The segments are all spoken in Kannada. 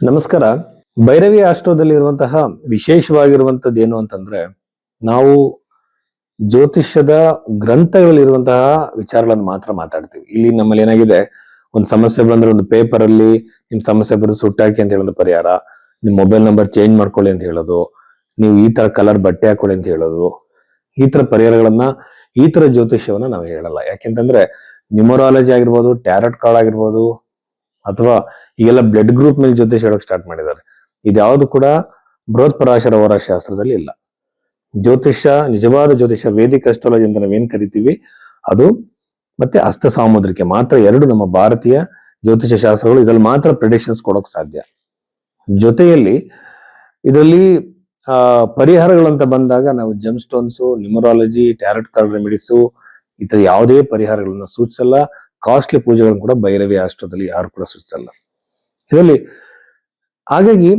ನಮಸ್ಕಾರ. ಭೈರವಿ ಆಸ್ಟ್ರೋದಲ್ಲಿ ಇರುವಂತಹ ವಿಶೇಷವಾಗಿರುವಂತದ್ದು ಏನು ಅಂತಂದ್ರೆ, ನಾವು ಜ್ಯೋತಿಷ್ಯದ ಗ್ರಂಥಗಳಲ್ಲಿರುವಂತಹ ವಿಚಾರಗಳನ್ನು ಮಾತ್ರ ಮಾತಾಡ್ತೀವಿ. ಇಲ್ಲಿ ನಮ್ಮಲ್ಲಿ ಏನಾಗಿದೆ, ಒಂದು ಸಮಸ್ಯೆ ಬಂದ್ರೆ ಒಂದು ಪೇಪರ್ ಅಲ್ಲಿ ನಿಮ್ ಸಮಸ್ಯೆ ಬರೆದು ಸುಟ್ಟಾಕಿ ಅಂತ ಹೇಳೋದು ಪರಿಹಾರ, ನಿಮ್ ಮೊಬೈಲ್ ನಂಬರ್ ಚೇಂಜ್ ಮಾಡ್ಕೊಳ್ಳಿ ಅಂತ ಹೇಳೋದು, ನೀವು ಈ ತರ ಕಲರ್ ಬಟ್ಟೆ ಹಾಕೊಳ್ಳಿ ಅಂತ ಹೇಳೋದು, ಈ ತರ ಪರಿಹಾರಗಳನ್ನ, ಈ ತರ ಜ್ಯೋತಿಷ್ಯವನ್ನ ನಾವು ಹೇಳಲ್ಲ. ಯಾಕೆಂತಂದ್ರೆ ನ್ಯೂಮರಾಲಜಿ ಆಗಿರ್ಬೋದು, ಟ್ಯಾರೋಟ್ ಕಾರ್ಡ್ ಆಗಿರ್ಬೋದು, ಅಥವಾ ಈಗೆಲ್ಲ ಬ್ಲಡ್ ಗ್ರೂಪ್ ಮೇಲೆ ಜ್ಯೋತಿಷ ಹೇಳಕ್ ಸ್ಟಾರ್ಟ್ ಮಾಡಿದ್ದಾರೆ. ಇದ್ಯಾವುದು ಕೂಡ ಬೃಹತ್ ಪರಾಶರ ಹೋರ ಶಾಸ್ತ್ರದಲ್ಲಿ ಇಲ್ಲ. ಜ್ಯೋತಿಷ್ಯ, ನಿಜವಾದ ಜ್ಯೋತಿಷ್ಯ, ವೇದಿಕ್ ಅಸ್ಟ್ರಾಲಜಿ ಅಂತ ನಾವೇನ್ ಕರಿತೀವಿ ಅದು, ಮತ್ತೆ ಹಸ್ತ ಸಾಮುದ್ರಿಕೆ ಮಾತ್ರ ಎರಡು ನಮ್ಮ ಭಾರತೀಯ ಜ್ಯೋತಿಷ್ಯ ಶಾಸ್ತ್ರಗಳು. ಇದ್ರಲ್ಲಿ ಮಾತ್ರ ಪ್ರೆಡಿಕ್ಷನ್ಸ್ ಕೊಡೋಕ್ ಸಾಧ್ಯ. ಜೊತೆಯಲ್ಲಿ ಇದರಲ್ಲಿ ಪರಿಹಾರಗಳಂತ ಬಂದಾಗ ನಾವು GeM stones, numerology, tarot card remedies, ಈ ತರ ಯಾವುದೇ ಪರಿಹಾರಗಳನ್ನ ಸೂಚಿಸಲ್ಲ. ಕಾಸ್ಟ್ಲಿ ಪೂಜೆಗಳನ್ನು ಕೂಡ ಭೈರವಿ ಆಸ್ಟ್ರೋದಲ್ಲಿ ಯಾರು ಕೂಡ ಸೂಚಿಸಲ್ಲ. ಇದರಲ್ಲಿ ಹಾಗಾಗಿ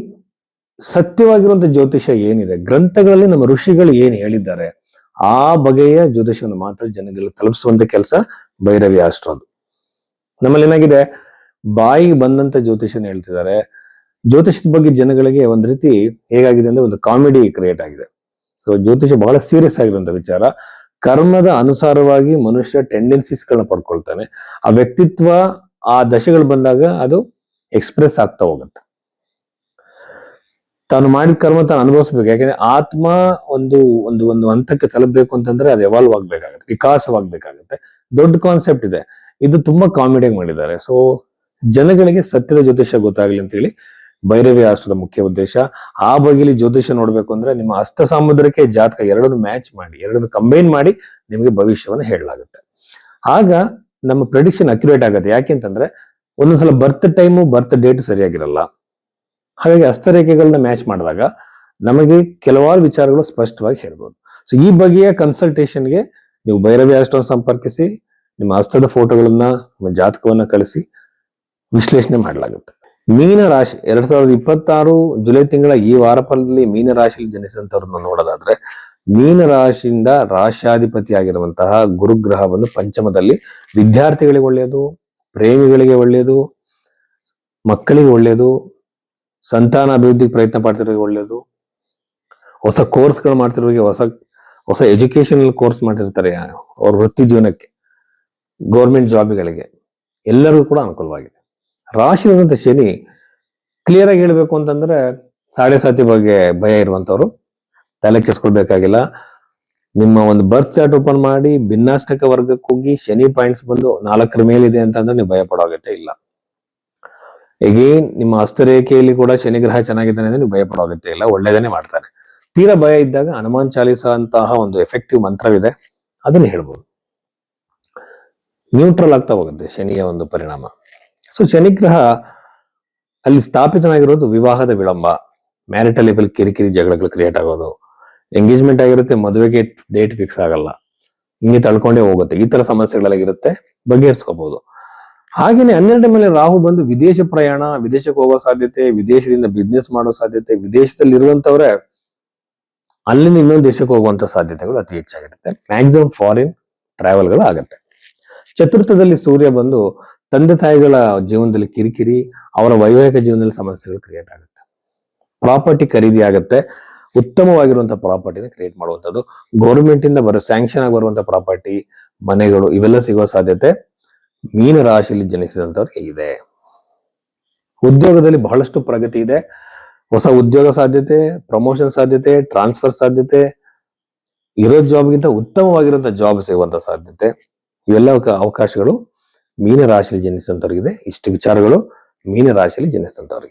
ಸತ್ಯವಾಗಿರುವಂತ ಜ್ಯೋತಿಷ್ಯ ಏನಿದೆ, ಗ್ರಂಥಗಳಲ್ಲಿ ನಮ್ಮ ಋಷಿಗಳು ಏನ್ ಹೇಳಿದ್ದಾರೆ, ಆ ಬಗೆಯ ಜ್ಯೋತಿಷವನ್ನು ಮಾತ್ರ ಜನಗಳಿಗೆ ತಲುಪಿಸುವಂತ ಕೆಲಸ ಭೈರವಿ ಆಸ್ಟ್ರೋದು. ನಮ್ಮಲ್ಲಿ ಏನಾಗಿದೆ, ಬಾಯಿಗೆ ಬಂದಂತ ಜ್ಯೋತಿಷನ ಹೇಳ್ತಿದ್ದಾರೆ. ಜ್ಯೋತಿಷದ ಬಗ್ಗೆ ಜನಗಳಿಗೆ ಒಂದ್ ರೀತಿ ಹೇಗಾಗಿದೆ ಅಂದ್ರೆ ಒಂದು ಕಾಮಿಡಿ ಕ್ರಿಯೇಟ್ ಆಗಿದೆ. ಸೊ ಜ್ಯೋತಿಷ ಬಹಳ ಸೀರಿಯಸ್ ಆಗಿರುವಂತ ವಿಚಾರ. ಕರ್ಮದ ಅನುಸಾರವಾಗಿ ಮನುಷ್ಯ ಟೆಂಡೆನ್ಸೀಸ್ಗಳನ್ನ ಪಡ್ಕೊಳ್ತಾನೆ. ಆ ವ್ಯಕ್ತಿತ್ವ ಆ ದಶೆಗಳು ಬಂದಾಗ ಅದು ಎಕ್ಸ್ಪ್ರೆಸ್ ಆಗ್ತಾ ಹೋಗುತ್ತೆ. ತಾನು ಮಾಡಿದ ಕರ್ಮ ತಾನು ಅನುಭವಿಸ್ಬೇಕು. ಯಾಕಂದ್ರೆ ಆತ್ಮ ಒಂದು ಒಂದು ಒಂದು ಹಂತಕ್ಕೆ ತಲುಪಬೇಕು ಅಂತಂದ್ರೆ ಅದು ಎವಾಲ್ವ್ ಆಗ್ಬೇಕಾಗತ್ತೆ, ವಿಕಾಸವಾಗ್ಬೇಕಾಗತ್ತೆ. ದೊಡ್ಡ ಕಾನ್ಸೆಪ್ಟ್ ಇದೆ. ಇದು ತುಂಬಾ ಕಾಮಿಡಿಯಾಗಿ ಮಾಡಿದ್ದಾರೆ. ಸೊ ಜನಗಳಿಗೆ ಸತ್ಯದ ಜ್ಯೋತಿಷ್ಯ ಗೊತ್ತಾಗ್ಲಿ ಅಂತ ಹೇಳಿ ಭೈರವಿ ಆಸ್ಟ್ರದ ಮುಖ್ಯ ಉದ್ದೇಶ. ಆ ಬಗೆಯಲ್ಲಿ ಜ್ಯೋತಿಷ್ಯ ನೋಡ್ಬೇಕು ಅಂದ್ರೆ ನಿಮ್ಮ ಹಸ್ತ ಸಾಮುದ್ರಕ್ಕೆ ಜಾತಕ ಎರಡನ್ನು ಮ್ಯಾಚ್ ಮಾಡಿ, ಎರಡನ್ನು ಕಂಬೈನ್ ಮಾಡಿ ನಿಮಗೆ ಭವಿಷ್ಯವನ್ನು ಹೇಳಲಾಗುತ್ತೆ. ಆಗ ನಮ್ಮ ಪ್ರೆಡಿಕ್ಷನ್ ಅಕ್ಯುರೇಟ್ ಆಗುತ್ತೆ. ಯಾಕೆಂತಂದ್ರೆ ಒಂದೊಂದ್ಸಲ ಬರ್ತ್ ಟೈಮು, ಬರ್ತ್ ಡೇಟ್ ಸರಿಯಾಗಿರಲ್ಲ. ಹಾಗಾಗಿ ಹಸ್ತರೇಖೆಗಳನ್ನ ಮ್ಯಾಚ್ ಮಾಡಿದಾಗ ನಮಗೆ ಕೆಲವಾರು ವಿಚಾರಗಳು ಸ್ಪಷ್ಟವಾಗಿ ಹೇಳ್ಬೋದು. ಸೊ ಈ ಬಗೆಯ ಕನ್ಸಲ್ಟೇಷನ್ಗೆ ನೀವು ಭೈರವಿ ಆಸ್ಟ್ರೋನ ಸಂಪರ್ಕಿಸಿ, ನಿಮ್ಮ ಹಸ್ತದ ಫೋಟೋಗಳನ್ನ, ನಿಮ್ಮ ಜಾತಕವನ್ನ ಕಳಿಸಿ ವಿಶ್ಲೇಷಣೆ ಮಾಡಲಾಗುತ್ತೆ. ಮೀನ ರಾಶಿ 2026 ಜುಲೈ ತಿಂಗಳ ಈ ವಾರ ಫಲದಲ್ಲಿ ಮೀನ ರಾಶಿಯಲ್ಲಿ ಜನಿಸಿದಂತವ್ರನ್ನ ನೋಡೋದಾದ್ರೆ, ಮೀನ ರಾಶಿಯಿಂದ ರಾಶ್ಯಾಧಿಪತಿ ಆಗಿರುವಂತಹ ಗುರುಗ್ರಹವನ್ನು ಪಂಚಮದಲ್ಲಿ ವಿದ್ಯಾರ್ಥಿಗಳಿಗೆ ಒಳ್ಳೆಯದು, ಪ್ರೇಮಿಗಳಿಗೆ ಒಳ್ಳೆಯದು, ಮಕ್ಕಳಿಗೆ ಒಳ್ಳೆಯದು, ಸಂತಾನ ಅಭಿವೃದ್ಧಿಗೆ ಪ್ರಯತ್ನ ಪಡ್ತಿರೋರಿಗೆ ಒಳ್ಳೆಯದು, ಹೊಸ ಕೋರ್ಸ್ಗಳು ಮಾಡ್ತಿರೋರಿಗೆ, ಹೊಸ ಎಜುಕೇಶನಲ್ ಕೋರ್ಸ್ ಮಾಡ್ತಿರ್ತಾರೆ ಅವ್ರ ವೃತ್ತಿ ಜೀವನಕ್ಕೆ, ಗೌರ್ಮೆಂಟ್ ಜಾಬ್ಗಳಿಗೆ, ಎಲ್ಲರಿಗೂ ಕೂಡ ಅನುಕೂಲವಾಗಿದೆ. ರಾಶಿಯಾದಂತ ಶನಿ ಕ್ಲಿಯರ್ ಆಗಿ ಹೇಳ್ಬೇಕು ಅಂತಂದ್ರೆ ಸಾಡೆ ಸಾತಿ ಬಗ್ಗೆ ಭಯ ಇರುವಂತವ್ರು ತಲೆ ಕೆಡ್ಸ್ಕೊಳ್ಬೇಕಾಗಿಲ್ಲ. ನಿಮ್ಮ ಒಂದು ಬರ್ತ್ ಚಾರ್ಟ್ ಓಪನ್ ಮಾಡಿ ಭಿನ್ನಾಷ್ಟಕ ವರ್ಗಕ್ಕೆ ಹೋಗಿ ಶನಿ ಪಾಯಿಂಟ್ಸ್ ಬಂದು 4ರ ಮೇಲಿದೆ ಅಂತಂದ್ರೆ ನೀವು ಭಯ ಪಡೋ ಅಗತ್ಯ ಇಲ್ಲ. ಎಗೇನ್ ನಿಮ್ಮ ಹಸ್ತರೇಖೆಯಲ್ಲಿ ಕೂಡ ಶನಿ ಗ್ರಹ ಚೆನ್ನಾಗಿದ್ದಾನೆ ಅಂದ್ರೆ ನೀವು ಭಯ ಪಡೋ ಅಗತ್ಯ ಇಲ್ಲ, ಒಳ್ಳೇದನ್ನೇ ಮಾಡ್ತಾನೆ. ತೀರಾ ಭಯ ಇದ್ದಾಗ ಹನುಮಾನ್ ಚಾಲೀಸ ಅಂತಹ ಒಂದು ಎಫೆಕ್ಟಿವ್ ಮಂತ್ರವಿದೆ, ಅದನ್ನ ಹೇಳ್ಬೋದು. ನ್ಯೂಟ್ರಲ್ ಆಗ್ತಾ ಹೋಗುತ್ತೆ ಶನಿಯ ಒಂದು ಪರಿಣಾಮ. ಸೊ ಶನಿಗ್ರಹ ಅಲ್ಲಿ ಸ್ಥಾಪಿತನಾಗಿರೋದು ವಿವಾಹದ ವಿಳಂಬ, ಮ್ಯಾರಿಟಲ್ ಲೆವೆಲ್ ಕಿರಿಕಿರಿ ಜಗಳಗಳು ಕ್ರಿಯೇಟ್ ಆಗೋದು, ಎಂಗೇಜ್ಮೆಂಟ್ ಆಗಿರುತ್ತೆ, ಮದುವೆಗೆ ಡೇಟ್ ಫಿಕ್ಸ್ ಆಗಲ್ಲ, ಹಿಂಗೆ ತಳ್ಕೊಂಡೇ ಹೋಗುತ್ತೆ. ಈ ತರ ಸಮಸ್ಯೆಗಳಾಗಿರುತ್ತೆ, ಬಗೆಹರಿಸ್ಕೋಬಹುದು. ಹಾಗೇನೆ 12 ಮೇಲೆ ರಾಹು ಬಂದು ವಿದೇಶ ಪ್ರಯಾಣ, ವಿದೇಶಕ್ಕೆ ಹೋಗೋ ಸಾಧ್ಯತೆ, ವಿದೇಶದಿಂದ ಬಿಸ್ನೆಸ್ ಮಾಡೋ ಸಾಧ್ಯತೆ, ವಿದೇಶದಲ್ಲಿ ಇರುವಂತವ್ರೆ ಅಲ್ಲಿಂದ ಇನ್ನೊಂದು ದೇಶಕ್ಕೆ ಹೋಗುವಂತ ಸಾಧ್ಯತೆಗಳು ಅತಿ ಹೆಚ್ಚಾಗಿರುತ್ತೆ. ಮ್ಯಾಕ್ಸಿಮಮ್ ಫಾರಿನ್ ಟ್ರಾವೆಲ್ಗಳು ಆಗುತ್ತೆ. ಚತುರ್ಥದಲ್ಲಿ ಸೂರ್ಯ ಬಂದು ತಂದೆ ತಾಯಿಗಳ ಜೀವನದಲ್ಲಿ ಕಿರಿಕಿರಿ, ಅವರ ವೈವಾಹಿಕ ಜೀವನದಲ್ಲಿ ಸಮಸ್ಯೆಗಳು ಕ್ರಿಯೇಟ್ ಆಗುತ್ತೆ. ಪ್ರಾಪರ್ಟಿ ಖರೀದಿ ಆಗುತ್ತೆ, ಉತ್ತಮವಾಗಿರುವಂತಹ ಪ್ರಾಪರ್ಟಿನ ಕ್ರಿಯೇಟ್ ಮಾಡುವಂಥದ್ದು, ಗೌರ್ಮೆಂಟ್ ಇಂದ ಸ್ಯಾಂಕ್ಷನ್ ಆಗಿ ಬರುವಂತ ಪ್ರಾಪರ್ಟಿ, ಮನೆಗಳು, ಇವೆಲ್ಲ ಸಿಗೋ ಸಾಧ್ಯತೆ ಮೀನ ರಾಶಿಯಲ್ಲಿ ಜನಿಸಿದಂತವ್ರಿಗೆ ಇದೆ. ಉದ್ಯೋಗದಲ್ಲಿ ಬಹಳಷ್ಟು ಪ್ರಗತಿ ಇದೆ. ಹೊಸ ಉದ್ಯೋಗ ಸಾಧ್ಯತೆ, ಪ್ರಮೋಷನ್ ಸಾಧ್ಯತೆ, ಟ್ರಾನ್ಸ್ಫರ್ ಸಾಧ್ಯತೆ, ಇರೋ ಜಾಬ್ಗಿಂತ ಉತ್ತಮವಾಗಿರುವಂತಹ ಜಾಬ್ ಸಿಗುವಂತ ಸಾಧ್ಯತೆ, ಇವೆಲ್ಲ ಅವಕಾಶಗಳು ಮೀನ ರಾಶಿಯಲ್ಲಿ ಜನಿಸಿದಂತವ್ರಿಗಿದೆ. ಇಷ್ಟು ವಿಚಾರಗಳು ಮೀನ ರಾಶಿಯಲ್ಲಿ ಜನಿಸಿದಂತವ್ರಿಗೆ.